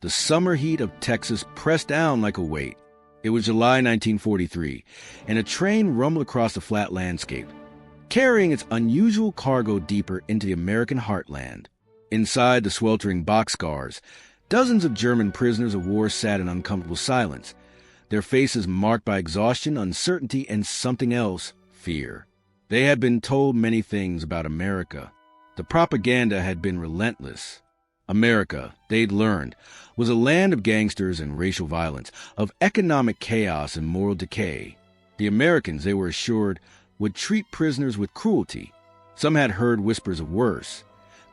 The summer heat of Texas pressed down like a weight. It was July 1943, and a train rumbled across the flat landscape, carrying its unusual cargo deeper into the American heartland. Inside the sweltering boxcars, dozens of German prisoners of war sat in uncomfortable silence, their faces marked by exhaustion, uncertainty, and something else, fear. They had been told many things about America. The propaganda had been relentless. America, they'd learned, was a land of gangsters and racial violence, of economic chaos and moral decay. The Americans, they were assured, would treat prisoners with cruelty. Some had heard whispers of worse: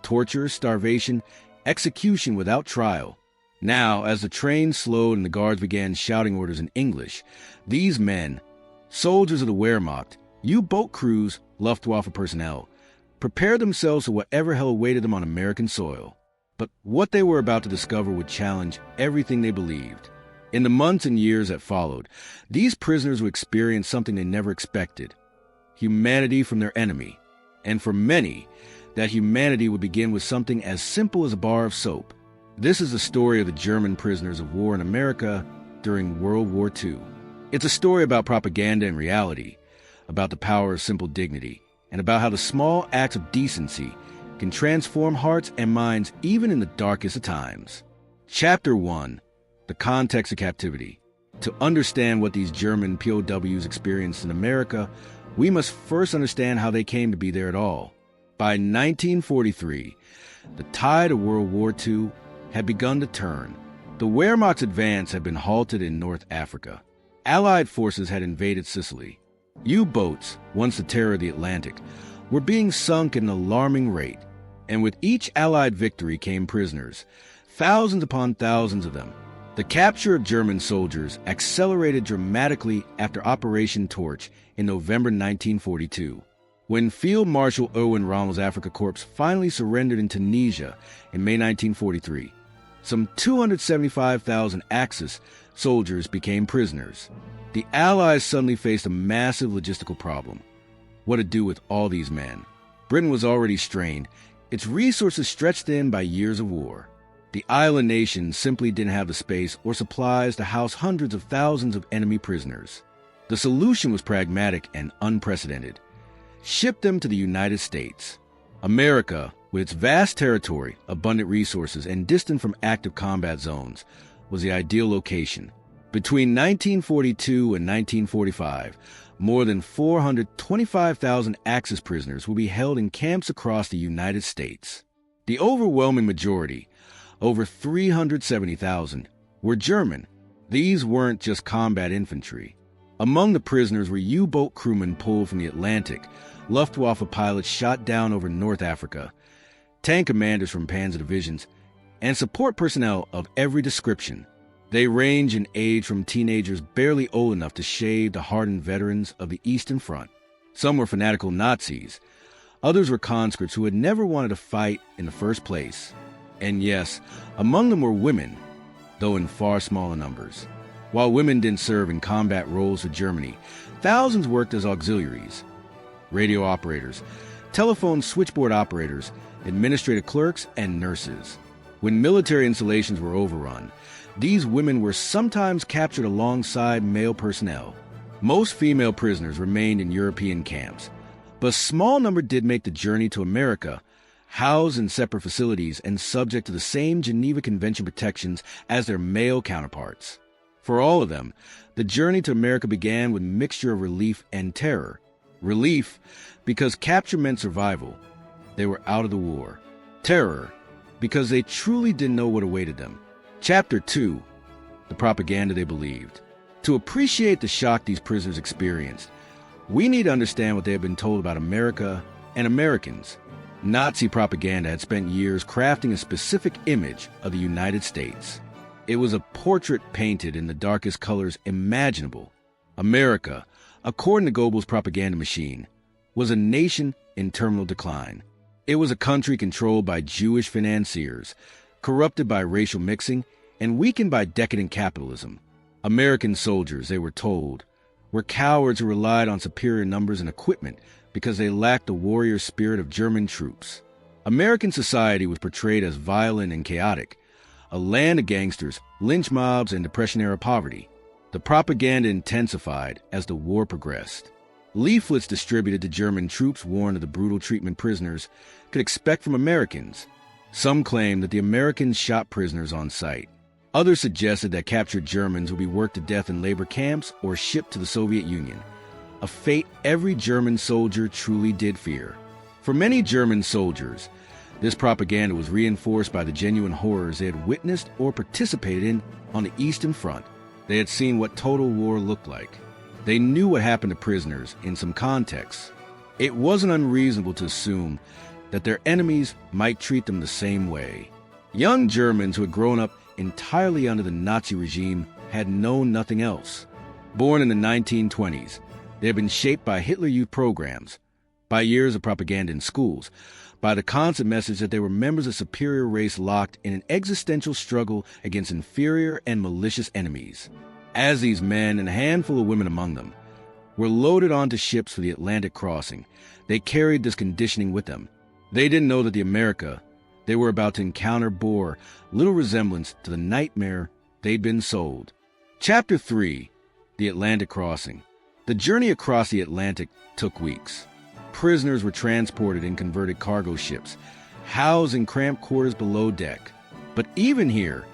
torture, starvation, execution without trial. Now, as the train slowed and the guards began shouting orders in English, these men, soldiers of the Wehrmacht, U-boat crews, Luftwaffe personnel, prepared themselves for whatever hell awaited them on American soil. But what they were about to discover would challenge everything they believed. In the months and years that followed, these prisoners would experience something they never expected: humanity from their enemy. And for many, that humanity would begin with something as simple as a bar of soap. This is the story of the German prisoners of war in America during World War II. It's a story about propaganda and reality, about the power of simple dignity, and about how the small acts of decency can transform hearts and minds even in the darkest of times. Chapter 1. The Context of Captivity. To understand what these German POWs experienced in America, we must first understand how they came to be there at all. By 1943, the tide of World War II had begun to turn. The Wehrmacht's advance had been halted in North Africa. Allied forces had invaded Sicily. U-boats, once the terror of the Atlantic, were being sunk at an alarming rate. And with each Allied victory came prisoners, thousands upon thousands of them. The capture of German soldiers accelerated dramatically after Operation Torch in November 1942. When Field Marshal Erwin Rommel's Afrika Korps finally surrendered in Tunisia in May 1943, some 275,000 Axis soldiers became prisoners. The Allies suddenly faced a massive logistical problem: what to do with all these men. Britain was already strained, its resources stretched thin by years of war. The island nation simply didn't have the space or supplies to house hundreds of thousands of enemy prisoners. The solution was pragmatic and unprecedented: ship them to the United States. America, with its vast territory, abundant resources, and distant from active combat zones, was the ideal location. Between 1942 and 1945, more than 425,000 Axis prisoners will be held in camps across the United States. The overwhelming majority, over 370,000, were German. These weren't just combat infantry. Among the prisoners were U-boat crewmen pulled from the Atlantic, Luftwaffe pilots shot down over North Africa, tank commanders from panzer divisions, and support personnel of every description. They range in age from teenagers barely old enough to shave to hardened veterans of the Eastern Front. Some were fanatical Nazis. Others were conscripts who had never wanted to fight in the first place. And yes, among them were women, though in far smaller numbers. While women didn't serve in combat roles for Germany, thousands worked as auxiliaries: radio operators, telephone switchboard operators, administrative clerks, and nurses. When military installations were overrun, these women were sometimes captured alongside male personnel. Most female prisoners remained in European camps, but a small number did make the journey to America, housed in separate facilities and subject to the same Geneva Convention protections as their male counterparts. For all of them, the journey to America began with a mixture of relief and terror. Relief, because capture meant survival. They were out of the war. Terror, because they truly didn't know what awaited them. Chapter 2. The Propaganda They Believed. To appreciate the shock these prisoners experienced, we need to understand what they had been told about America and Americans. Nazi propaganda had spent years crafting a specific image of the United States. It was a portrait painted in the darkest colors imaginable. America, according to Goebbels' propaganda machine, was a nation in terminal decline. It was a country controlled by Jewish financiers, corrupted by racial mixing, and weakened by decadent capitalism. American soldiers, they were told, were cowards who relied on superior numbers and equipment because they lacked the warrior spirit of German troops. American society was portrayed as violent and chaotic, a land of gangsters, lynch mobs, and Depression-era poverty. The propaganda intensified as the war progressed. Leaflets distributed to German troops warned of the brutal treatment prisoners could expect from Americans. Some claimed that the Americans shot prisoners on sight. Others suggested that captured Germans would be worked to death in labor camps or shipped to the Soviet Union, a fate every German soldier truly did fear. For many German soldiers, this propaganda was reinforced by the genuine horrors they had witnessed or participated in on the Eastern Front. They had seen what total war looked like. They knew what happened to prisoners in some contexts. It wasn't unreasonable to assume that their enemies might treat them the same way. Young Germans who had grown up entirely under the Nazi regime had known nothing else. Born in the 1920s, they had been shaped by Hitler Youth programs, by years of propaganda in schools, by the constant message that they were members of a superior race locked in an existential struggle against inferior and malicious enemies. As these men, and a handful of women among them, were loaded onto ships for the Atlantic crossing, they carried this conditioning with them. They didn't know that the America they were about to encounter bore little resemblance to the nightmare they'd been sold. Chapter 3. The Atlantic Crossing. The journey across the Atlantic took weeks. Prisoners were transported in converted cargo ships, housed in cramped quarters below deck. But even here,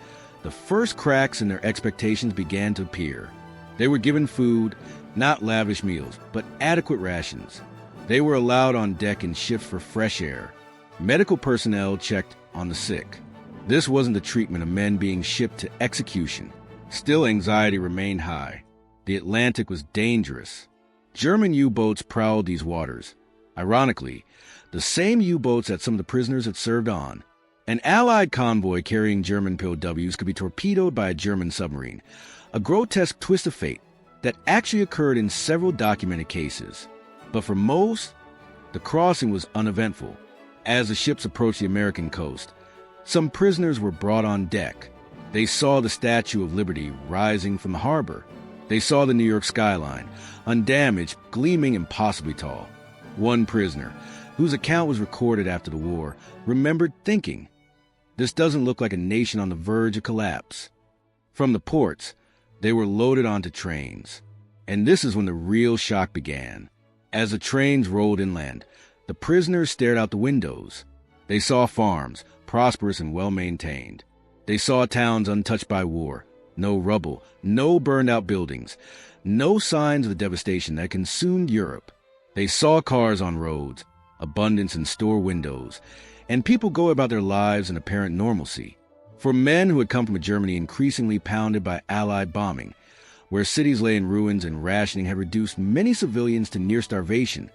the first cracks in their expectations began to appear. They were given food, not lavish meals, but adequate rations. They were allowed on deck in shifts for fresh air. Medical personnel checked on the sick. This wasn't the treatment of men being shipped to execution. Still, anxiety remained high. The Atlantic was dangerous. German U-boats prowled these waters. Ironically, the same U-boats that some of the prisoners had served on. An Allied convoy carrying German POWs could be torpedoed by a German submarine, a grotesque twist of fate that actually occurred in several documented cases. But for most, the crossing was uneventful. As the ships approached the American coast, some prisoners were brought on deck. They saw the Statue of Liberty rising from the harbor. They saw the New York skyline, undamaged, gleaming impossibly tall. One prisoner, whose account was recorded after the war, remembered thinking, "This doesn't look like a nation on the verge of collapse." From the ports, they were loaded onto trains. And this is when the real shock began. As the trains rolled inland, the prisoners stared out the windows. They saw farms, prosperous and well-maintained. They saw towns untouched by war, no rubble, no burned-out buildings, no signs of the devastation that consumed Europe. They saw cars on roads, abundance in store windows, and people go about their lives in apparent normalcy. For men who had come from a Germany increasingly pounded by Allied bombing, where cities lay in ruins and rationing had reduced many civilians to near starvation,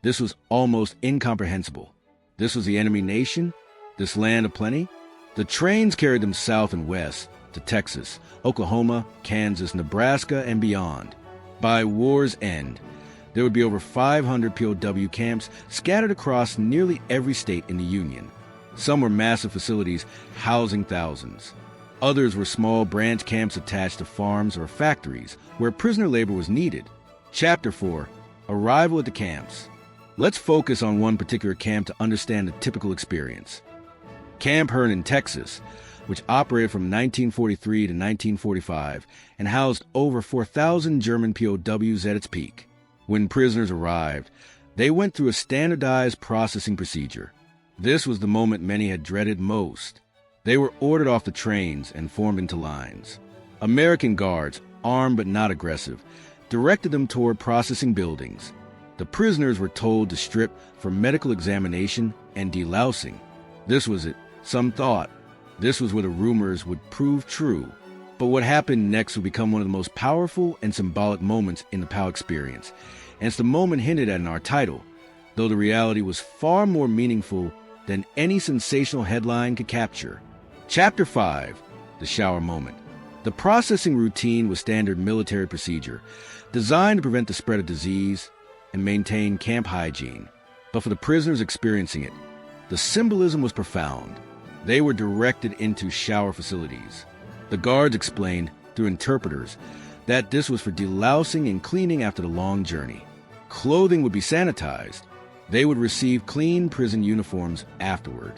this was almost incomprehensible. This was the enemy nation? This land of plenty? The trains carried them south and west to Texas, Oklahoma, Kansas, Nebraska, and beyond. By war's end, there would be over 500 POW camps scattered across nearly every state in the Union. Some were massive facilities housing thousands. Others were small branch camps attached to farms or factories where prisoner labor was needed. Chapter 4. Arrival at the camps. Let's focus on one particular camp to understand the typical experience. Camp Hearn in Texas, which operated from 1943 to 1945 and housed over 4,000 German POWs at its peak. When prisoners arrived, they went through a standardized processing procedure. This was the moment many had dreaded most. They were ordered off the trains and formed into lines. American guards, armed but not aggressive, directed them toward processing buildings. The prisoners were told to strip for medical examination and delousing. This was it. Some thought this was where the rumors would prove true. But what happened next would become one of the most powerful and symbolic moments in the POW experience. And it's the moment hinted at in our title, though the reality was far more meaningful than any sensational headline could capture. Chapter 5. The Shower Moment. The processing routine was standard military procedure, designed to prevent the spread of disease and maintain camp hygiene. But for the prisoners experiencing it, the symbolism was profound. They were directed into shower facilities. The guards explained, through interpreters, that this was for delousing and cleaning after the long journey. Clothing would be sanitized. They would receive clean prison uniforms afterward.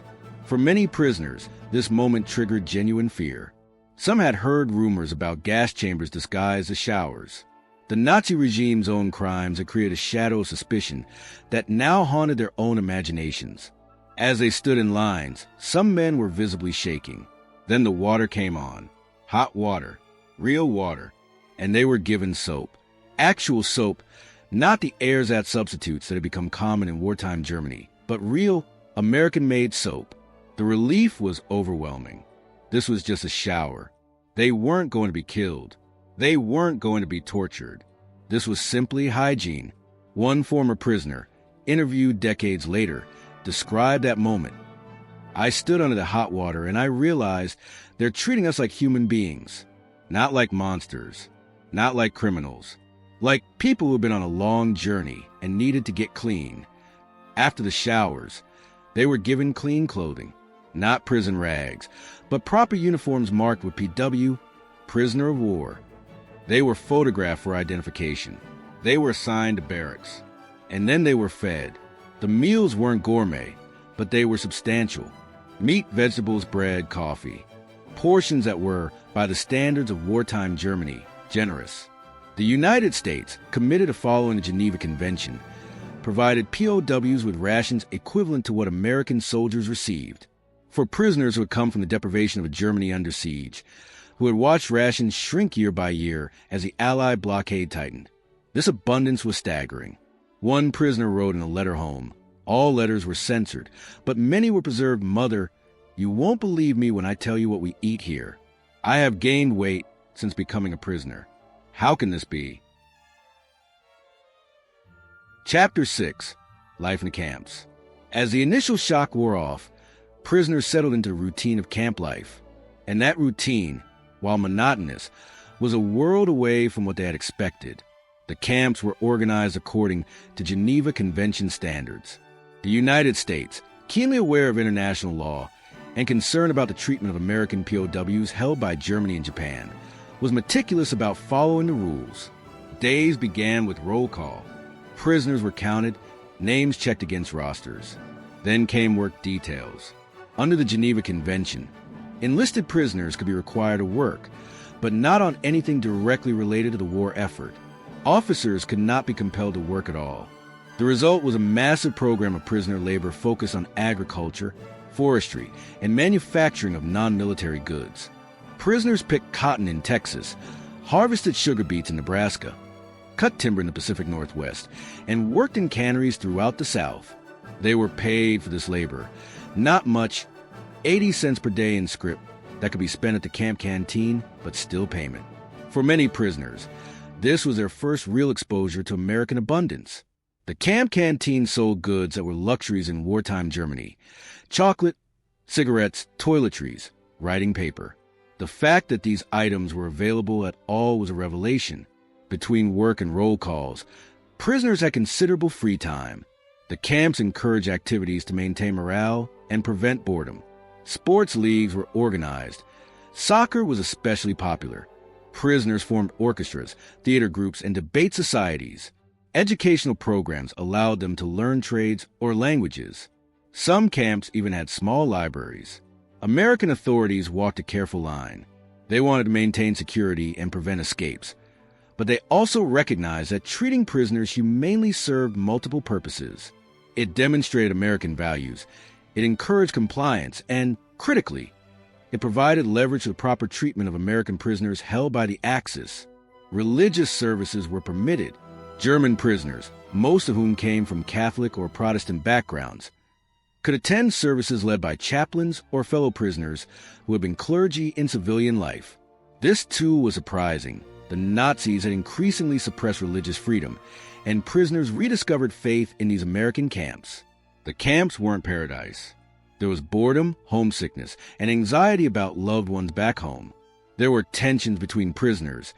For many prisoners, this moment triggered genuine fear. Some had heard rumors about gas chambers disguised as showers. The Nazi regime's own crimes had created a shadow of suspicion that now haunted their own imaginations. As they stood in lines, some men were visibly shaking. Then the water came on. Hot water. Real water. And they were given soap. Actual soap, not the ersatz substitutes that had become common in wartime Germany, but real, American-made soap. The relief was overwhelming. This was just a shower. They weren't going to be killed. They weren't going to be tortured. This was simply hygiene. One former prisoner, interviewed decades later, described that moment. I stood under the hot water and I realized they're treating us like human beings, not like monsters, not like criminals, like people who've been on a long journey and needed to get clean. After the showers, they were given clean clothing, not prison rags, but proper uniforms marked with PW, prisoner of war. They were photographed for identification. They were assigned to barracks. And then they were fed. The meals weren't gourmet, but they were substantial. Meat, vegetables, bread, coffee. Portions that were, by the standards of wartime Germany, generous. The United States, committed to following the Geneva Convention, provided POWs with rations equivalent to what American soldiers received. For prisoners who had come from the deprivation of a Germany under siege, who had watched rations shrink year by year as the Allied blockade tightened. This abundance was staggering. One prisoner wrote in a letter home, all letters were censored, but many were preserved. Mother, you won't believe me when I tell you what we eat here. I have gained weight since becoming a prisoner. How can this be? Chapter 6. Life in the Camps. As the initial shock wore off, prisoners settled into the routine of camp life. And that routine, while monotonous, was a world away from what they had expected. The camps were organized according to Geneva Convention standards. The United States, keenly aware of international law and concerned about the treatment of American POWs held by Germany and Japan, was meticulous about following the rules. Days began with roll call. Prisoners were counted, names checked against rosters. Then came work details. Under the Geneva Convention, enlisted prisoners could be required to work, but not on anything directly related to the war effort. Officers could not be compelled to work at all. The result was a massive program of prisoner labor focused on agriculture, forestry, and manufacturing of non-military goods. Prisoners picked cotton in Texas, harvested sugar beets in Nebraska, cut timber in the Pacific Northwest, and worked in canneries throughout the South. They were paid for this labor. Not much, 80 cents per day in scrip that could be spent at the camp canteen, but still payment. For many prisoners, this was their first real exposure to American abundance. The camp canteen sold goods that were luxuries in wartime Germany. Chocolate, cigarettes, toiletries, writing paper. The fact that these items were available at all was a revelation. Between work and roll calls, prisoners had considerable free time. The camps encouraged activities to maintain morale and prevent boredom. Sports leagues were organized. Soccer was especially popular. Prisoners formed orchestras, theater groups, and debate societies. Educational programs allowed them to learn trades or languages. Some camps even had small libraries. American authorities walked a careful line. They wanted to maintain security and prevent escapes. But they also recognized that treating prisoners humanely served multiple purposes. It demonstrated American values. It encouraged compliance, and, critically, it provided leverage to the proper treatment of American prisoners held by the Axis. Religious services were permitted. German prisoners, most of whom came from Catholic or Protestant backgrounds, could attend services led by chaplains or fellow prisoners who had been clergy in civilian life. This, too, was surprising. The Nazis had increasingly suppressed religious freedom, and prisoners rediscovered faith in these American camps. The camps weren't paradise. There was boredom, homesickness, and anxiety about loved ones back home. There were tensions between prisoners,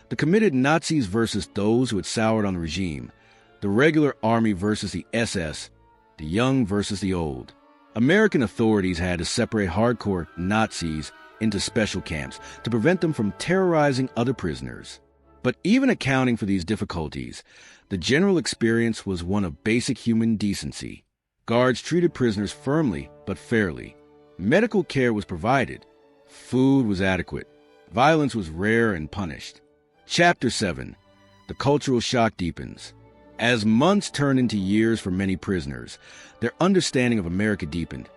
the committed Nazis versus those who had soured on the regime, the regular army versus the SS, the young versus the old. American authorities had to separate hardcore Nazis into special camps to prevent them from terrorizing other prisoners. But even accounting for these difficulties, the general experience was one of basic human decency. Guards treated prisoners firmly but fairly. Medical care was provided. Food was adequate. Violence was rare and punished. Chapter 7. The cultural shock deepens. As months turned into years for many prisoners, their understanding of America deepened.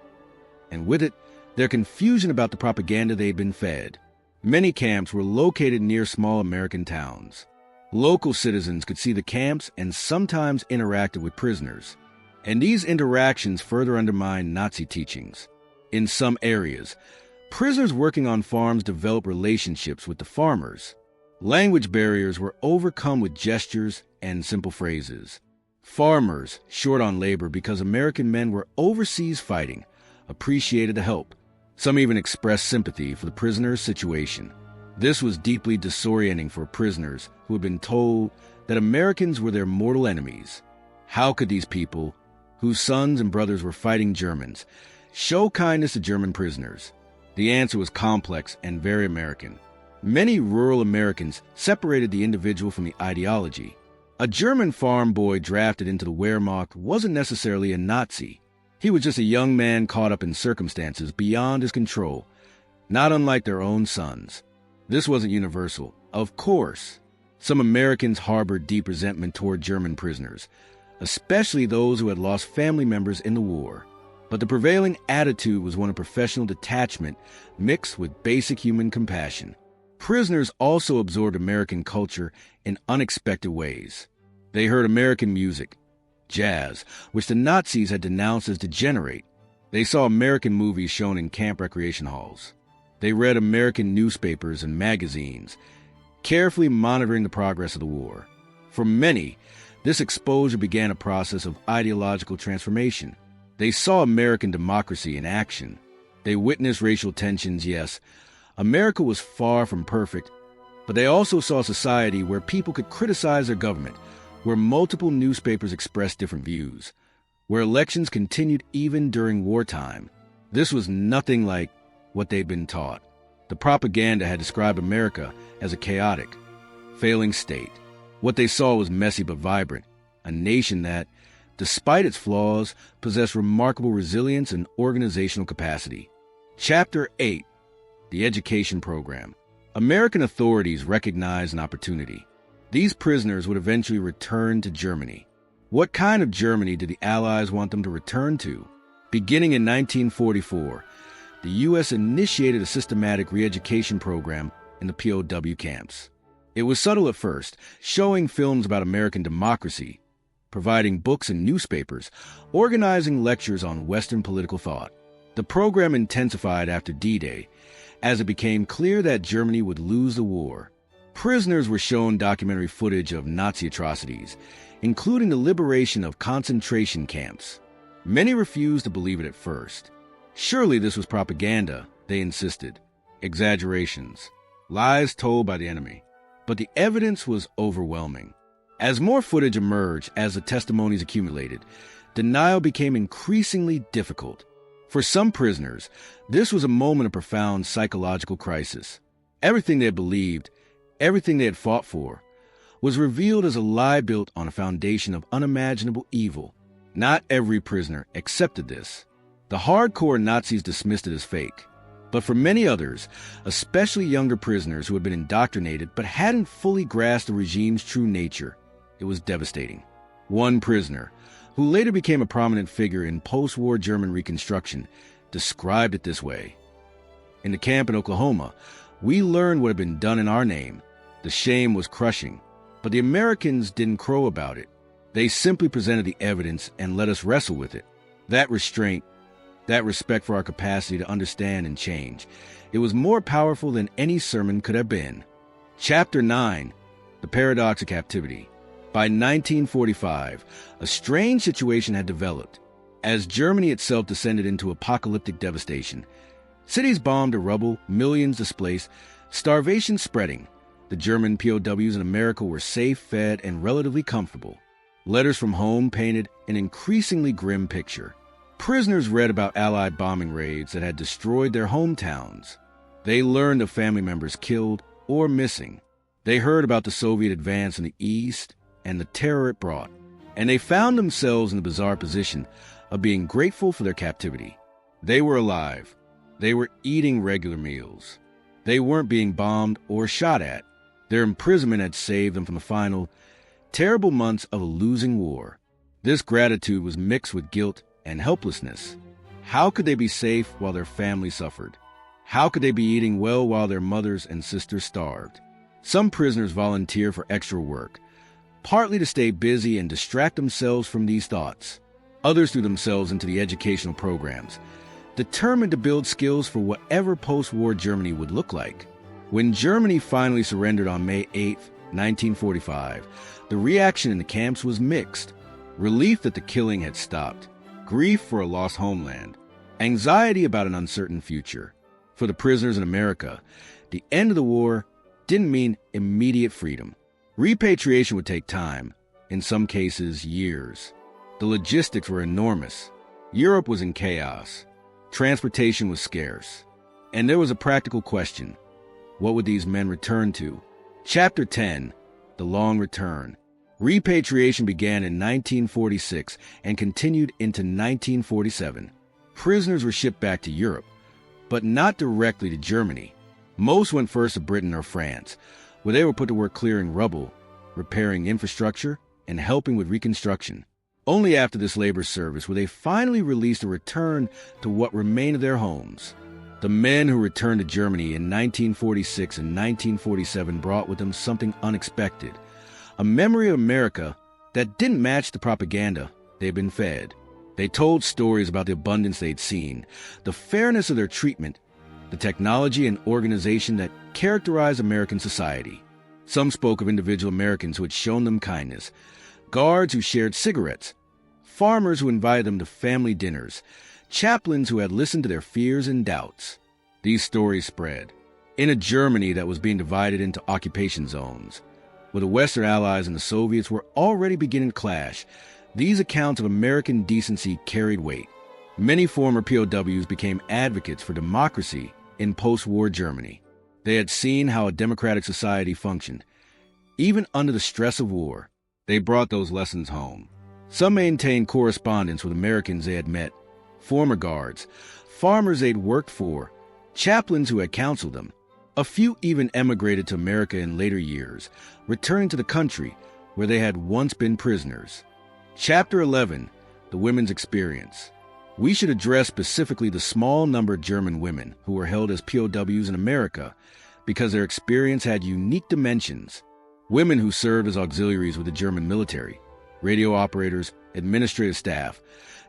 And with it, their confusion about the propaganda they'd been fed. Many camps were located near small American towns. Local citizens could see the camps and sometimes interacted with prisoners. And these interactions further undermined Nazi teachings. In some areas, prisoners working on farms developed relationships with the farmers. Language barriers were overcome with gestures and simple phrases. Farmers, short on labor because American men were overseas fighting, appreciated the help. Some even expressed sympathy for the prisoners' situation. This was deeply disorienting for prisoners who had been told that Americans were their mortal enemies. How could these people, whose sons and brothers were fighting Germans, show kindness to German prisoners? The answer was complex and very American. Many rural Americans separated the individual from the ideology. A German farm boy drafted into the Wehrmacht wasn't necessarily a Nazi. He was just a young man caught up in circumstances beyond his control, not unlike their own sons. This wasn't universal. Of course, some Americans harbored deep resentment toward German prisoners, especially those who had lost family members in the war. But the prevailing attitude was one of professional detachment mixed with basic human compassion. Prisoners also absorbed American culture in unexpected ways. They heard American music, jazz, which the Nazis had denounced as degenerate. They saw American movies shown in camp recreation halls. They read American newspapers and magazines, carefully monitoring the progress of the war. For many, this exposure began a process of ideological transformation. They saw American democracy in action. They witnessed racial tensions, yes. America was far from perfect, but they also saw a society where people could criticize their government, where multiple newspapers expressed different views, where elections continued even during wartime. This was nothing like what they'd been taught. The propaganda had described America as a chaotic, failing state. What they saw was messy but vibrant, a nation that, despite its flaws, possessed remarkable resilience and organizational capacity. Chapter 8. The Education Program. American authorities recognized an opportunity. These prisoners would eventually return to Germany. What kind of Germany did the Allies want them to return to? Beginning in 1944, the U.S. initiated a systematic re-education program in the POW camps. It was subtle at first, showing films about American democracy, providing books and newspapers, organizing lectures on Western political thought. The program intensified after D-Day, as it became clear that Germany would lose the war. Prisoners were shown documentary footage of Nazi atrocities, including the liberation of concentration camps. Many refused to believe it at first. Surely this was propaganda, they insisted. Exaggerations. Lies told by the enemy. But the evidence was overwhelming. As more footage emerged, as the testimonies accumulated, denial became increasingly difficult. For some prisoners, this was a moment of profound psychological crisis. Everything they had believed, everything they had fought for, was revealed as a lie built on a foundation of unimaginable evil. Not every prisoner accepted this. The hardcore Nazis dismissed it as fake. But for many others, especially younger prisoners who had been indoctrinated but hadn't fully grasped the regime's true nature, it was devastating. One prisoner, who later became a prominent figure in post-war German Reconstruction, described it this way. In the camp in Oklahoma, we learned what had been done in our name. The shame was crushing, but the Americans didn't crow about it. They simply presented the evidence and let us wrestle with it. That restraint, that respect for our capacity to understand and change, it was more powerful than any sermon could have been. Chapter 9. The Paradox of Captivity. By 1945, a strange situation had developed. As Germany itself descended into apocalyptic devastation, cities bombed to rubble, millions displaced, starvation spreading, the German POWs in America were safe, fed, and relatively comfortable. Letters from home painted an increasingly grim picture. Prisoners read about Allied bombing raids that had destroyed their hometowns. They learned of family members killed or missing. They heard about the Soviet advance in the East and the terror it brought, and they found themselves in the bizarre position of being grateful for their captivity. They were alive, They were eating regular meals. They weren't being bombed or shot at. Their imprisonment had saved them from the final, terrible months of a losing war. This gratitude was mixed with guilt and helplessness. How could they be safe while their family suffered? How could they be eating well while their mothers and sisters starved? Some prisoners volunteered for extra work, partly to stay busy and distract themselves from these thoughts. Others threw themselves into the educational programs, determined to build skills for whatever post-war Germany would look like. When Germany finally surrendered on May 8, 1945, the reaction in the camps was mixed. Relief that the killing had stopped, grief for a lost homeland, anxiety about an uncertain future. For the prisoners in America, the end of the war didn't mean immediate freedom. Repatriation would take time, in some cases years. The logistics were enormous. Europe was in chaos. Transportation was scarce. And there was a practical question. What would these men return to? Chapter 10, The Long Return. Repatriation began in 1946 and continued into 1947. Prisoners were shipped back to Europe, but not directly to Germany. Most went first to Britain or France, where they were put to work clearing rubble, repairing infrastructure, and helping with reconstruction. Only after this labor service were they finally released to return to what remained of their homes. The men who returned to Germany in 1946 and 1947 brought with them something unexpected, a memory of America that didn't match the propaganda they'd been fed. They told stories about the abundance they'd seen, the fairness of their treatment, the technology and organization that characterized American society. Some spoke of individual Americans who had shown them kindness, guards who shared cigarettes, farmers who invited them to family dinners, chaplains who had listened to their fears and doubts. These stories spread. In a Germany that was being divided into occupation zones, where the Western Allies and the Soviets were already beginning to clash, these accounts of American decency carried weight. Many former POWs became advocates for democracy in post-war Germany. They had seen how a democratic society functioned, even under the stress of war. They brought those lessons home. Some maintained correspondence with Americans they had met, former guards, farmers they'd worked for, chaplains who had counseled them. A few even emigrated to America in later years, returning to the country where they had once been prisoners. Chapter 11, The Women's Experience. We should address specifically the small number of German women who were held as POWs in America because their experience had unique dimensions. Women who served as auxiliaries with the German military, radio operators, administrative staff,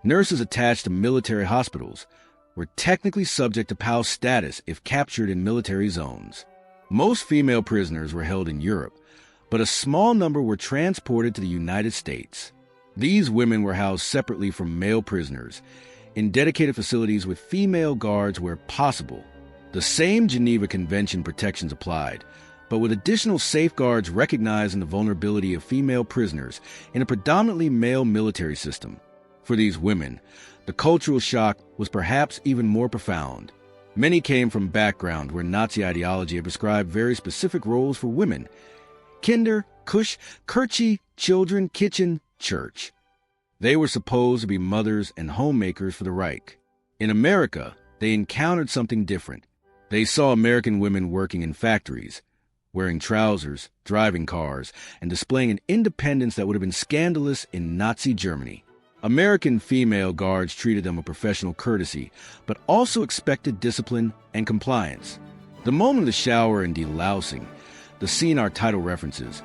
nurses attached to military hospitals, were technically subject to POW status if captured in military zones. Most female prisoners were held in Europe, but a small number were transported to the United States. These women were housed separately from male prisoners, in dedicated facilities with female guards where possible. The same Geneva Convention protections applied, but with additional safeguards recognizing the vulnerability of female prisoners in a predominantly male military system. For these women, the cultural shock was perhaps even more profound. Many came from backgrounds where Nazi ideology had prescribed very specific roles for women: Kinder, Kusch, Kirche, children, kitchen, church. They were supposed to be mothers and homemakers for the Reich. In America, they encountered something different. They saw American women working in factories, wearing trousers, driving cars, and displaying an independence that would have been scandalous in Nazi Germany. American female guards treated them with professional courtesy, but also expected discipline and compliance. The moment of the shower and delousing, the scene our title references,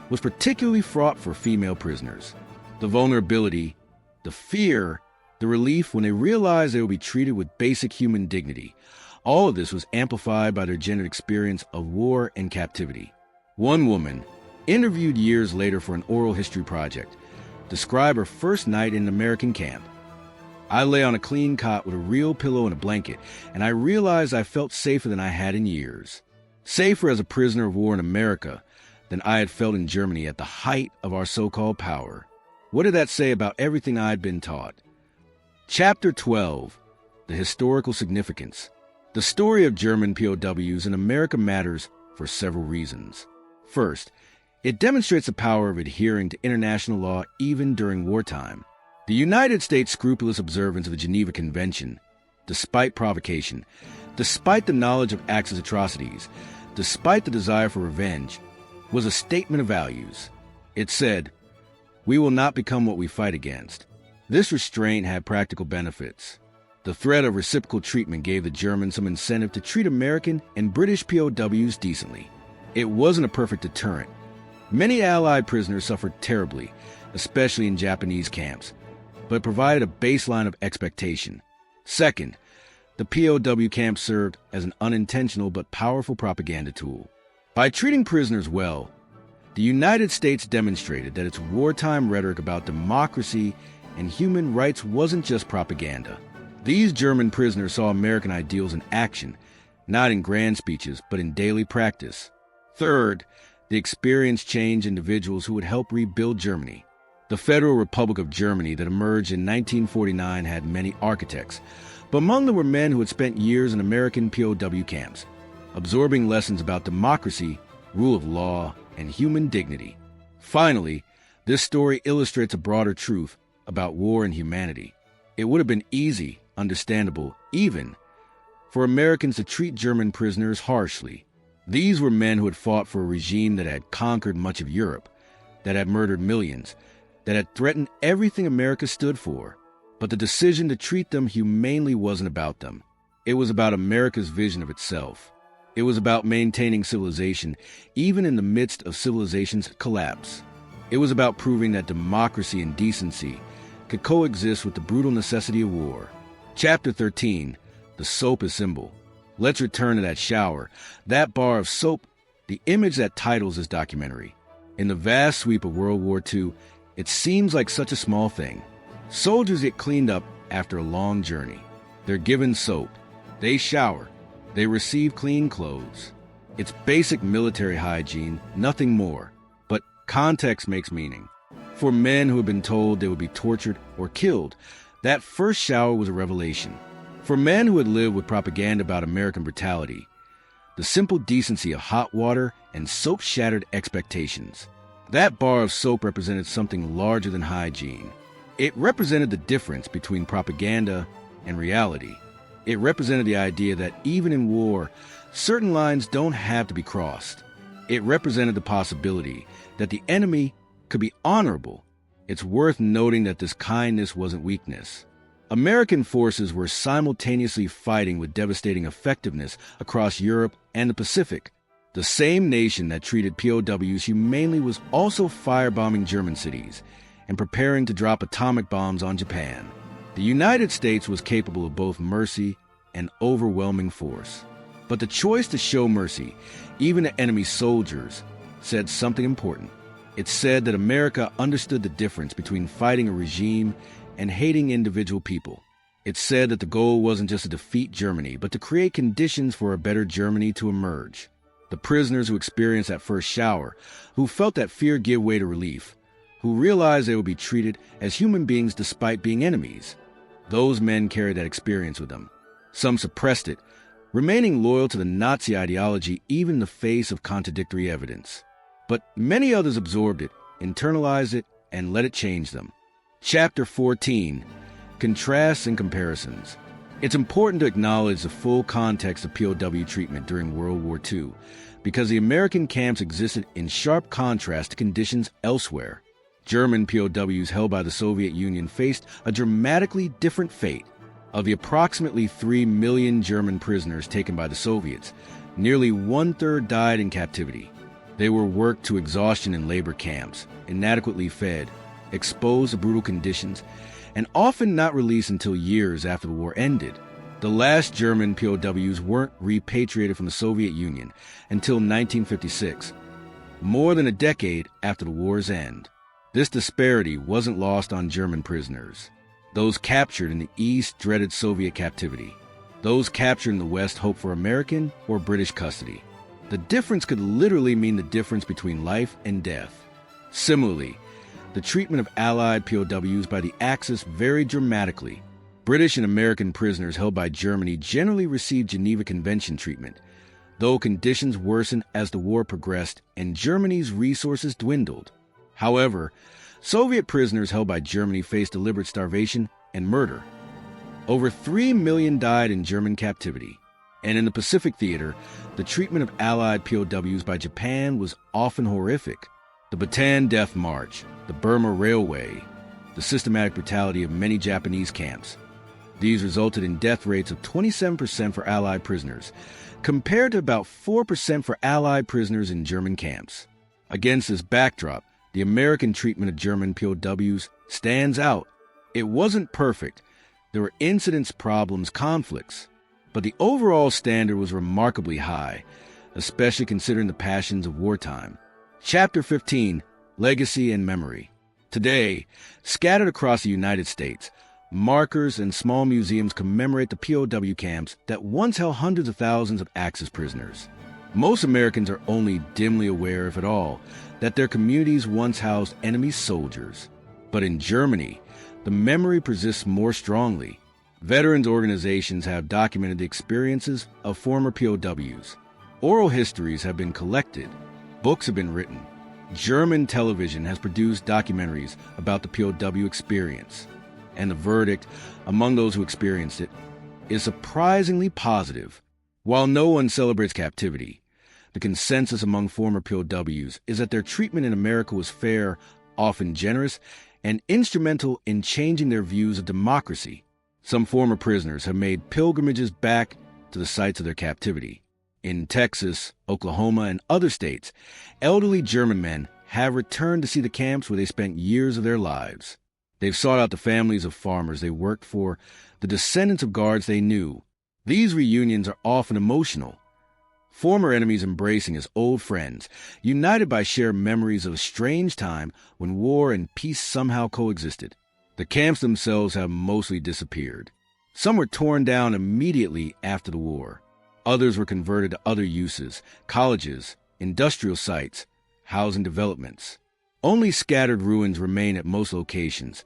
was particularly fraught for female prisoners. The vulnerability, the fear, the relief when they realized they would be treated with basic human dignity. All of this was amplified by their gendered experience of war and captivity. One woman, interviewed years later for an oral history project, described her first night in an American camp. I lay on a clean cot with a real pillow and a blanket, and I realized I felt safer than I had in years. Safer as a prisoner of war in America than I had felt in Germany at the height of our so-called power. What did that say about everything I had been taught? Chapter 12, The Historical Significance. The story of German POWs in America matters for several reasons. First, it demonstrates the power of adhering to international law even during wartime. The United States' scrupulous observance of the Geneva Convention despite provocation, despite the knowledge of Axis atrocities, despite the desire for revenge, was a statement of values. It said, "We will not become what we fight against." This restraint had practical benefits. The threat of reciprocal treatment gave the Germans some incentive to treat American and British POWs decently. It wasn't a perfect deterrent. Many Allied prisoners suffered terribly, especially in Japanese camps, but it provided a baseline of expectation. Second, the POW camp served as an unintentional but powerful propaganda tool. By treating prisoners well, the United States demonstrated that its wartime rhetoric about democracy and human rights wasn't just propaganda. These German prisoners saw American ideals in action, not in grand speeches, but in daily practice. Third, the experience changed individuals who would help rebuild Germany. The Federal Republic of Germany that emerged in 1949 had many architects, but among them were men who had spent years in American POW camps, absorbing lessons about democracy, rule of law, and human dignity. Finally, this story illustrates a broader truth about war and humanity. It would have been easy, understandable, even, for Americans to treat German prisoners harshly. These were men who had fought for a regime that had conquered much of Europe, that had murdered millions, that had threatened everything America stood for. But the decision to treat them humanely wasn't about them. It was about America's vision of itself. It was about maintaining civilization, even in the midst of civilization's collapse. It was about proving that democracy and decency could coexist with the brutal necessity of war. Chapter 13, The Soap is Symbol. Let's return to that shower, that bar of soap, the image that titles this documentary. In the vast sweep of World War II, it seems like such a small thing. Soldiers get cleaned up after a long journey. They're given soap. They shower. They receive clean clothes. It's basic military hygiene, nothing more. But context makes meaning. For men who had been told they would be tortured or killed, that first shower was a revelation. For men who had lived with propaganda about American brutality, the simple decency of hot water and soap shattered expectations. That bar of soap represented something larger than hygiene. It represented the difference between propaganda and reality. It represented the idea that even in war, certain lines don't have to be crossed. It represented the possibility that the enemy could be honorable. It's worth noting that this kindness wasn't weakness. American forces were simultaneously fighting with devastating effectiveness across Europe and the Pacific. The same nation that treated POWs humanely was also firebombing German cities and preparing to drop atomic bombs on Japan. The United States was capable of both mercy and overwhelming force. But the choice to show mercy, even to enemy soldiers, said something important. It said that America understood the difference between fighting a regime and hating individual people. It said that the goal wasn't just to defeat Germany, but to create conditions for a better Germany to emerge. The prisoners who experienced that first shower, who felt that fear give way to relief, who realized they would be treated as human beings despite being enemies, those men carried that experience with them. Some suppressed it, remaining loyal to the Nazi ideology even in the face of contradictory evidence. But many others absorbed it, internalized it, and let it change them. Chapter 14, Contrasts and Comparisons. It's important to acknowledge the full context of POW treatment during World War II, because the American camps existed in sharp contrast to conditions elsewhere. German POWs held by the Soviet Union faced a dramatically different fate. Of the approximately 3 million German prisoners taken by the Soviets, nearly one-third died in captivity. They were worked to exhaustion in labor camps, inadequately fed, exposed to brutal conditions, and often not released until years after the war ended. The last German POWs weren't repatriated from the Soviet Union until 1956, more than a decade after the war's end. This disparity wasn't lost on German prisoners. Those captured in the East dreaded Soviet captivity. Those captured in the West hoped for American or British custody. The difference could literally mean the difference between life and death. Similarly, the treatment of Allied POWs by the Axis varied dramatically. British and American prisoners held by Germany generally received Geneva Convention treatment, though conditions worsened as the war progressed and Germany's resources dwindled. However, Soviet prisoners held by Germany faced deliberate starvation and murder. Over 3 million died in German captivity. And in the Pacific Theater, the treatment of Allied POWs by Japan was often horrific. The Bataan Death March, the Burma Railway, the systematic brutality of many Japanese camps. These resulted in death rates of 27% for Allied prisoners, compared to about 4% for Allied prisoners in German camps. Against this backdrop, the American treatment of German POWs stands out. It wasn't perfect. There were incidents, problems, conflicts. But the overall standard was remarkably high, especially considering the passions of wartime. Chapter 15, Legacy and Memory. Today, scattered across the United States, markers and small museums commemorate the POW camps that once held hundreds of thousands of Axis prisoners. Most Americans are only dimly aware, if at all, that their communities once housed enemy soldiers. But in Germany, the memory persists more strongly. Veterans organizations have documented the experiences of former POWs. Oral histories have been collected. Books have been written. German television has produced documentaries about the POW experience. And the verdict among those who experienced it is surprisingly positive. While no one celebrates captivity, the consensus among former POWs is that their treatment in America was fair, often generous, and instrumental in changing their views of democracy. Some former prisoners have made pilgrimages back to the sites of their captivity. In Texas, Oklahoma, and other states, elderly German men have returned to see the camps where they spent years of their lives. They've sought out the families of farmers they worked for, the descendants of guards they knew. These reunions are often emotional. Former enemies embracing as old friends, united by shared memories of a strange time when war and peace somehow coexisted. The camps themselves have mostly disappeared. Some were torn down immediately after the war. Others were converted to other uses, colleges, industrial sites, housing developments. Only scattered ruins remain at most locations,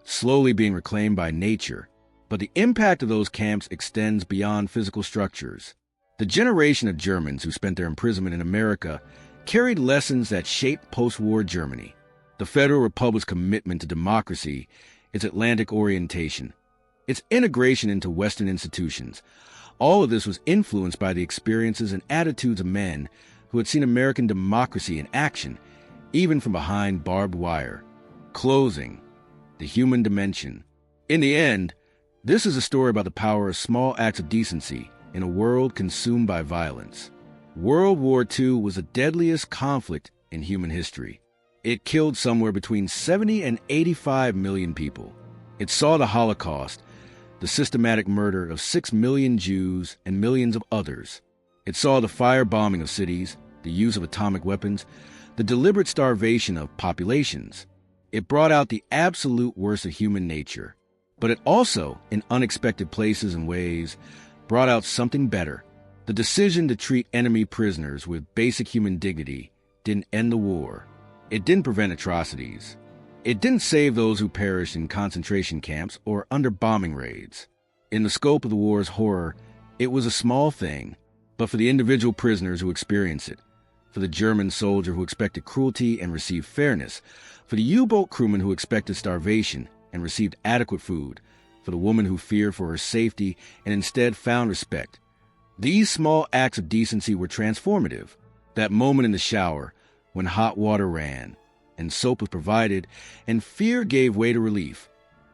slowly being reclaimed by nature. But the impact of those camps extends beyond physical structures. The generation of Germans who spent their imprisonment in America carried lessons that shaped post-war Germany. The Federal Republic's commitment to democracy, its Atlantic orientation, its integration into Western institutions. All of this was influenced by the experiences and attitudes of men who had seen American democracy in action, even from behind barbed wire. Closing, the human dimension. In the end, this is a story about the power of small acts of decency in a world consumed by violence. World War II was the deadliest conflict in human history. It killed somewhere between 70 and 85 million people. It saw the Holocaust, the systematic murder of 6 million Jews and millions of others. It saw the firebombing of cities, the use of atomic weapons, the deliberate starvation of populations. It brought out the absolute worst of human nature. But it also, in unexpected places and ways, brought out something better. The decision to treat enemy prisoners with basic human dignity didn't end the war. It didn't prevent atrocities. It didn't save those who perished in concentration camps or under bombing raids. In the scope of the war's horror, it was a small thing, but for the individual prisoners who experienced it, for the German soldier who expected cruelty and received fairness, for the U-boat crewman who expected starvation and received adequate food, for the woman who feared for her safety and instead found respect. These small acts of decency were transformative. That moment in the shower, when hot water ran, and soap was provided, and fear gave way to relief.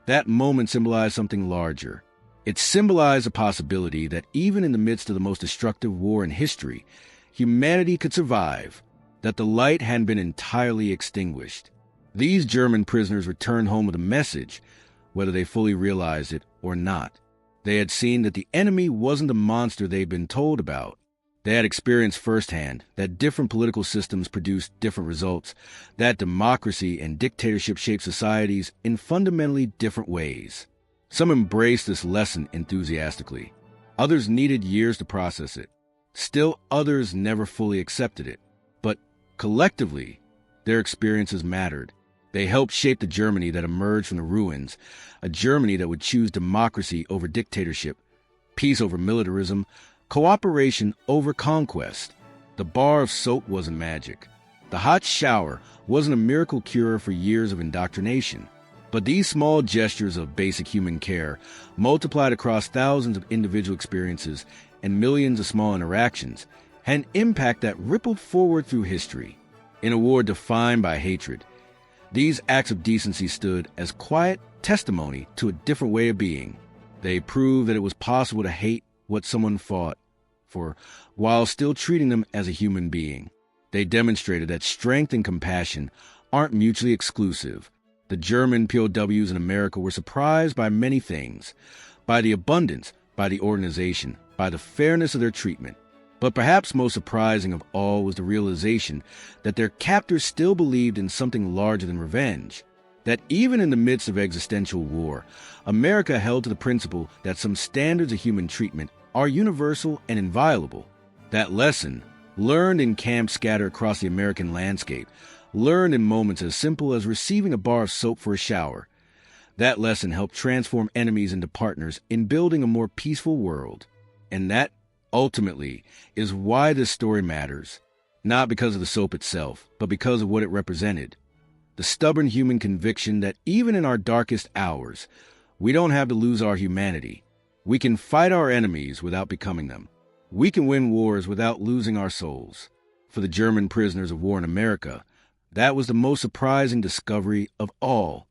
That moment symbolized something larger. It symbolized a possibility that even in the midst of the most destructive war in history, humanity could survive, that the light hadn't been entirely extinguished. These German prisoners returned home with a message, whether they fully realized it or not. They had seen that the enemy wasn't the monster they'd been told about. They had experienced firsthand that different political systems produced different results, that democracy and dictatorship shaped societies in fundamentally different ways. Some embraced this lesson enthusiastically. Others needed years to process it. Still others never fully accepted it. But collectively, their experiences mattered. They helped shape the Germany that emerged from the ruins, a Germany that would choose democracy over dictatorship, peace over militarism, cooperation over conquest. The bar of soap wasn't magic. The hot shower wasn't a miracle cure for years of indoctrination. But these small gestures of basic human care, multiplied across thousands of individual experiences and millions of small interactions, had an impact that rippled forward through history. In a war defined by hatred, these acts of decency stood as quiet testimony to a different way of being. They proved that it was possible to hate what someone fought for while still treating them as a human being. They demonstrated that strength and compassion aren't mutually exclusive. The German POWs in America were surprised by many things, by the abundance, by the organization, by the fairness of their treatment. But perhaps most surprising of all was the realization that their captors still believed in something larger than revenge. That even in the midst of existential war, America held to the principle that some standards of human treatment are universal and inviolable. That lesson, learned in camps scattered across the American landscape, learned in moments as simple as receiving a bar of soap for a shower, that lesson helped transform enemies into partners in building a more peaceful world. And that, ultimately, is why this story matters. Not because of the soap itself, but because of what it represented. The stubborn human conviction that even in our darkest hours, we don't have to lose our humanity. We can fight our enemies without becoming them. We can win wars without losing our souls. For the German prisoners of war in America, that was the most surprising discovery of all.